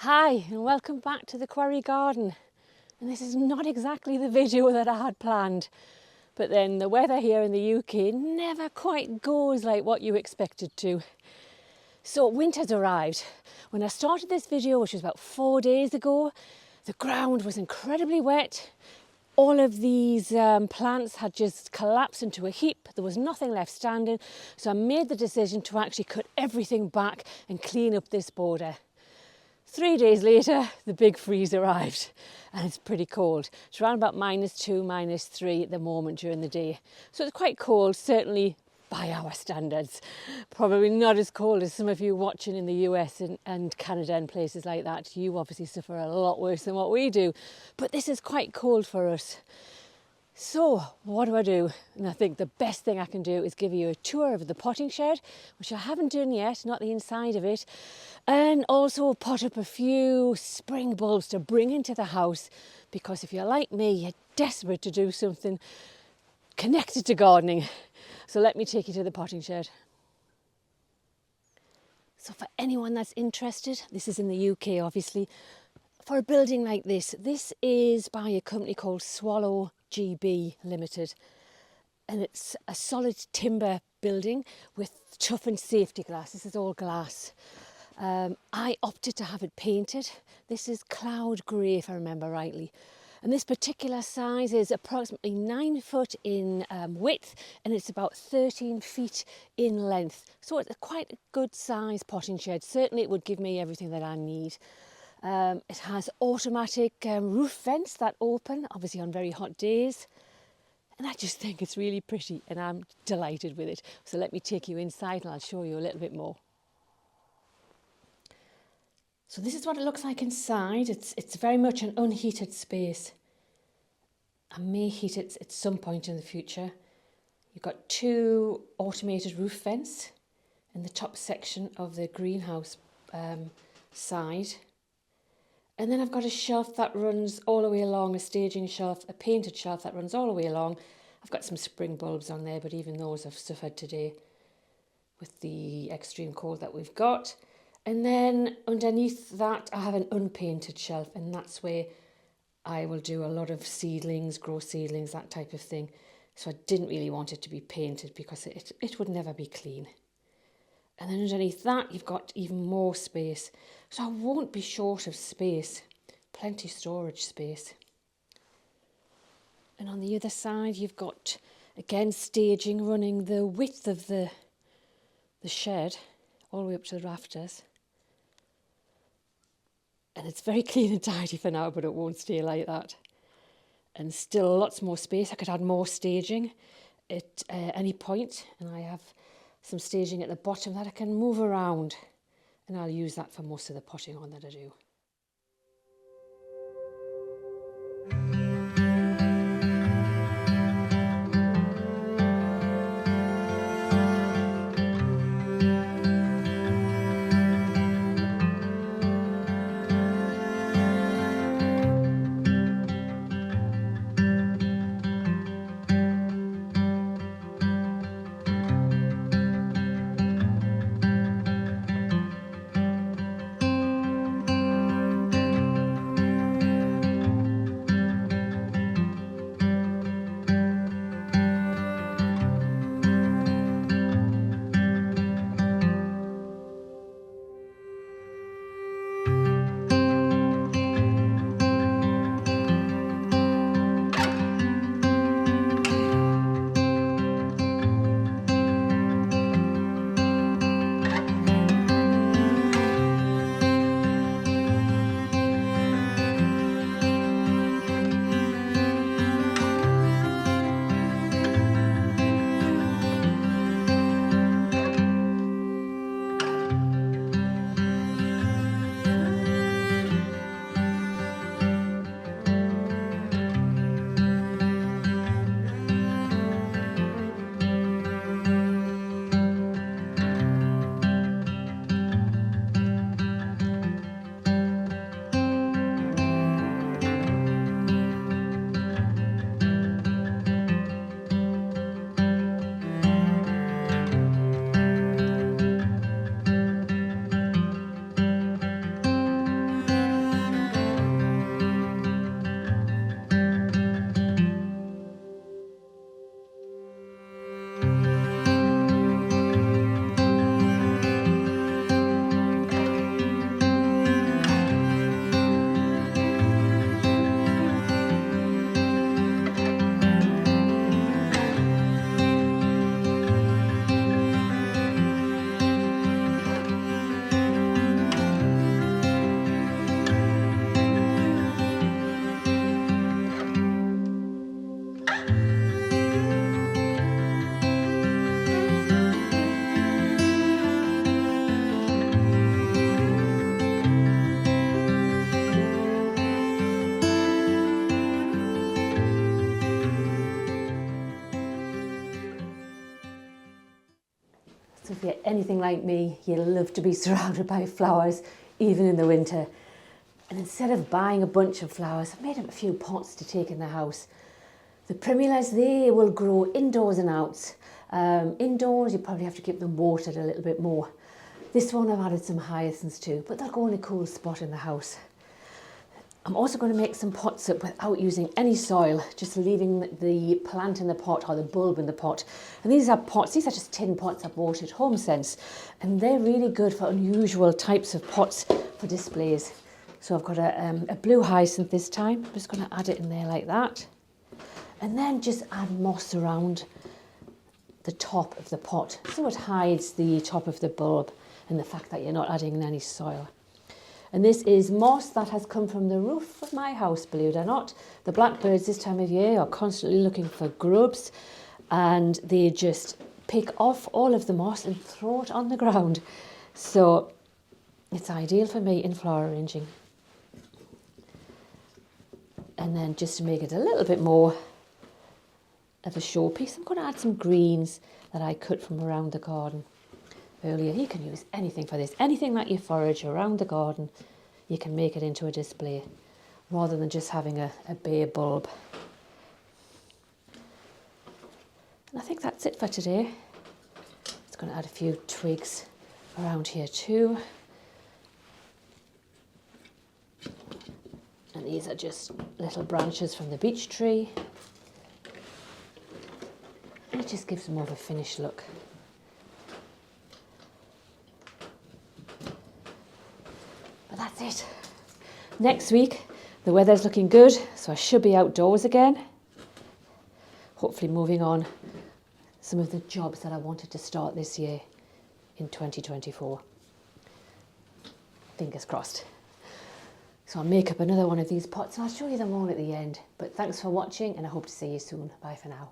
Hi and welcome back to the Quarry Garden. And this is not exactly the video that I had planned, but then the weather here in the UK never quite goes like what you expect it to. So winter's arrived. When I started this video, which was about 4 days ago, the ground was incredibly wet. All of these plants had just collapsed into a heap. There was nothing left standing. So I made the decision to actually cut everything back and clean up this border. 3 days later, the big freeze arrived and it's pretty cold. It's around about -2, -3 at the moment during the day. So it's quite cold, certainly by our standards. Probably not as cold as some of you watching in the US and Canada and places like that. You obviously suffer a lot worse than what we do, but this is quite cold for us. So what do? And I think the best thing I can do is give you a tour of the potting shed, which I haven't done yet, not the inside of it, and also pot up a few spring bulbs to bring into the house, because if you're like me, you're desperate to do something connected to gardening. So let me take you to the potting shed. So for anyone that's interested, this is in the UK obviously, for a building like this is by a company called Swallow GB Limited, and it's a solid timber building with toughened safety glass. This is all glass. I opted to have it painted. This is cloud grey if I remember rightly, and this particular size is approximately 9 foot in width, and it's about 13 feet in length. So it's quite a good size potting shed. Certainly it would give me everything that I need. It has automatic roof vents that open, obviously on very hot days. And I just think it's really pretty and I'm delighted with it. So let me take you inside and I'll show you a little bit more. So this is what it looks like inside. It's very much an unheated space. I may heat it at some point in the future. You've got 2 automated roof vents in the top section of the greenhouse side. And then I've got a shelf that runs all the way along, a staging shelf, a painted shelf that runs all the way along. I've got some spring bulbs on there, but even those have suffered today with the extreme cold that we've got. And then underneath that, I have an unpainted shelf, and that's where I will do a lot of seedlings, grow seedlings, that type of thing. So I didn't really want it to be painted because it would never be clean. And then underneath that, you've got even more space. So I won't be short of space. Plenty storage space. And on the other side, you've got, again, staging running the width of the shed all the way up to the rafters. And it's very clean and tidy for now, but it won't stay like that. And still lots more space. I could add more staging at any point. And I have some staging at the bottom that I can move around, and I'll use that for most of the potting on that I do. So if you're anything like me, you love to be surrounded by flowers, even in the winter. And instead of buying a bunch of flowers, I've made up a few pots to take in the house. The primulas, they will grow indoors and out. Indoors, you probably have to keep them watered a little bit more. This one I've added some hyacinths too, but they'll go in a cool spot in the house. I'm also going to make some pots up without using any soil, just leaving the plant in the pot or the bulb in the pot. And these are pots, these are just tin pots I bought at Home Sense, and they're really good for unusual types of pots for displays. So I've got a blue hyacinth this time. I'm just going to add it in there like that. And then just add moss around the top of the pot, so it hides the top of the bulb and the fact that you're not adding any soil. And this is moss that has come from the roof of my house, believe it or not. The blackbirds this time of year are constantly looking for grubs, and they just pick off all of the moss and throw it on the ground. So it's ideal for me in flower arranging. And then just to make it a little bit more of a showpiece, I'm going to add some greens that I cut from around the garden earlier. You can use anything for this. Anything that you forage around the garden, you can make it into a display rather than just having a bare bulb. And I think that's it for today. Just going to add a few twigs around here too. And these are just little branches from the beech tree. And it just gives them more of a finished look. But that's it. Next week, the weather's looking good, so I should be outdoors again. Hopefully moving on some of the jobs that I wanted to start this year in 2024. Fingers crossed. So I'll make up another one of these pots and I'll show you them all at the end. But thanks for watching and I hope to see you soon. Bye for now.